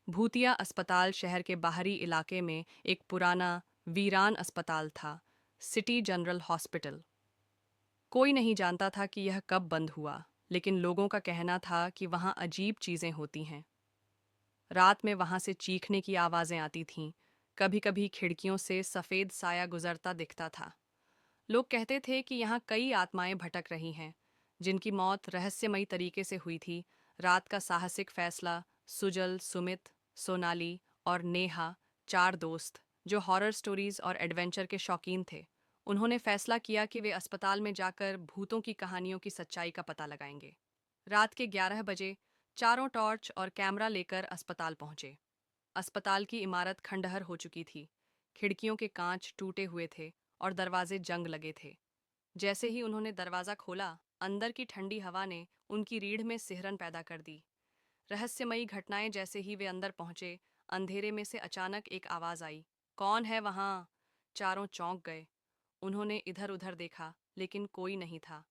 भूतिया अस्पताल शहर के बाहरी इलाके में एक पुराना, वीरान अस्पताल था, सिटी जनरल हॉस्पिटल। कोई नहीं जानता था कि यह कब बंद हुआ, लेकिन लोगों का कहना था कि वहाँ अजीब चीज़ें होती हैं। रात में वहाँ से चीखने की आवाज़ें आती थीं, कभी-कभी खिड़कियों से सफ़ेद साया गुजरता दिखता था। लोग कहते थे कि यहाँ कई आत्माएं भटक रही हैं, जिनकी मौत रहस्यमयी तरीके से हुई थी। रात का साहसिक फैसला, सुजल, सुमित, सोनाली और नेहा, चार दोस्त जो हॉरर स्टोरीज और एडवेंचर के शौकीन थे, उन्होंने फैसला किया कि वे अस्पताल में जाकर भूतों की कहानियों की सच्चाई का पता लगाएंगे। रात के 11 बजे चारों टॉर्च और कैमरा लेकर अस्पताल पहुंचे। अस्पताल की इमारत खंडहर हो चुकी थी, खिड़कियों के कांच टूटे हुए थे और दरवाजे जंग लगे थे। जैसे ही उन्होंने दरवाजा खोला, अंदर की ठंडी हवा ने उनकी रीढ़ में सिहरन पैदा कर दी। रहस्यमयी घटनाएं। जैसे ही वे अंदर पहुंचे, अंधेरे में से अचानक एक आवाज आई, कौन है वहां? चारों चौंक गए। उन्होंने इधर उधर देखा, लेकिन कोई नहीं था।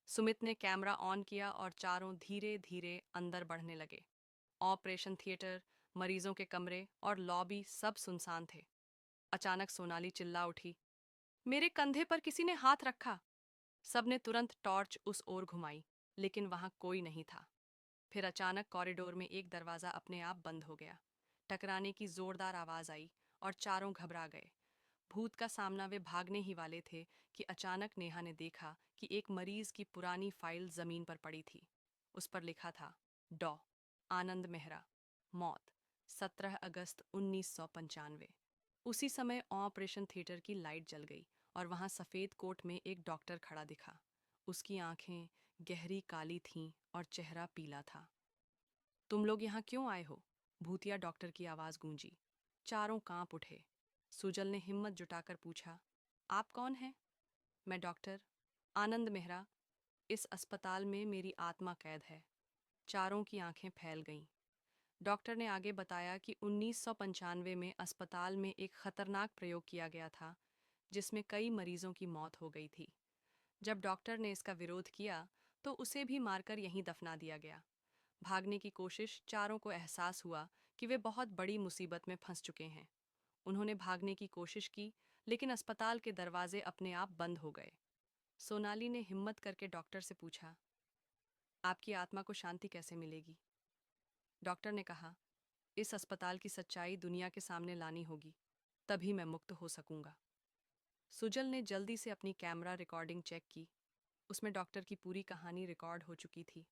सुमित ने कैमरा ऑन किया और चारों धीरे धीरे अंदर बढ़ने लगे। ऑपरेशन थिएटर, मरीजों के कमरे और लॉबी सब सुनसान थे। अचानक सोनाली चिल्ला उठी, मेरे कंधे पर किसी ने हाथ रखा। सबने तुरंत टॉर्च उस ओर घुमाई, लेकिन वहां कोई नहीं था। फिर अचानक कॉरिडोर में एक दरवाजा अपने आप बंद हो गया। टकराने की जोरदार आवाज आई और चारों घबरा गए। भूत का सामना वे भागने ही वाले थे कि अचानक नेहा ने देखा कि एक मरीज की पुरानी फाइल जमीन पर पड़ी थी। उस पर लिखा था, डॉ आनंद मेहरा, मौत 17 अगस्त 1995। उसी समय ऑपरेशन थिएटर की लाइट जल गई और वहां सफेद कोट में एक डॉक्टर खड़ा दिखा। उसकी आंखें गहरी काली थीं और चेहरा पीला था। तुम लोग यहाँ क्यों आए हो? भूतिया डॉक्टर की आवाज गूंजी। चारों कांप उठे। सुजल ने हिम्मत जुटाकर पूछा, आप कौन हैं? मैं डॉक्टर आनंद मेहरा। इस अस्पताल में मेरी आत्मा कैद है। चारों की आंखें फैल गईं। डॉक्टर ने आगे बताया कि 1995 में अस्पताल में एक खतरनाक प्रयोग किया गया था, जिसमें कई मरीजों की मौत हो गई थी। जब डॉक्टर ने इसका विरोध किया, तो उसे भी मारकर यहीं दफना दिया गया। भागने की कोशिश, चारों को एहसास हुआ कि वे बहुत बड़ी मुसीबत में फंस चुके हैं। उन्होंने भागने की कोशिश की, लेकिन अस्पताल के दरवाजे अपने आप बंद हो गए। सोनाली ने हिम्मत करके डॉक्टर से पूछा, आपकी आत्मा को शांति कैसे मिलेगी? डॉक्टर ने कहा, इस अस्पताल की सच्चाई दुनिया के सामने लानी होगी, तभी मैं मुक्त हो सकूंगा। सुजल ने जल्दी से अपनी कैमरा रिकॉर्डिंग चेक की। उसमें डॉक्टर की पूरी कहानी रिकॉर्ड हो चुकी थी।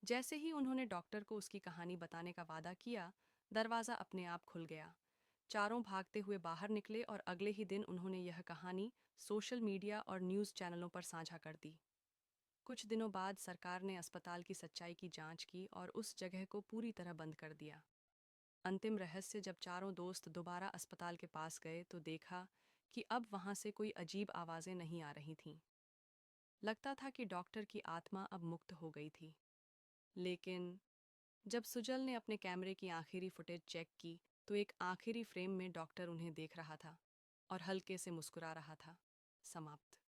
जैसे ही उन्होंने डॉक्टर को उसकी कहानी बताने का वादा किया, दरवाज़ा अपने आप खुल गया। चारों भागते हुए बाहर निकले और अगले ही दिन उन्होंने यह कहानी सोशल मीडिया और न्यूज़ चैनलों पर साझा कर दी। कुछ दिनों बाद सरकार ने अस्पताल की सच्चाई की जांच की और उस जगह को पूरी तरह बंद कर दिया। अंतिम रहस्य, जब चारों दोस्त दोबारा अस्पताल के पास गए तो देखा कि अब वहां से कोई अजीब आवाज़ें नहीं आ रही थीं। लगता था कि डॉक्टर की आत्मा अब मुक्त हो गई थी। लेकिन जब सुजल ने अपने कैमरे की आखिरी फुटेज चेक की, तो एक आखिरी फ्रेम में डॉक्टर उन्हें देख रहा था और हल्के से मुस्कुरा रहा था। समाप्त।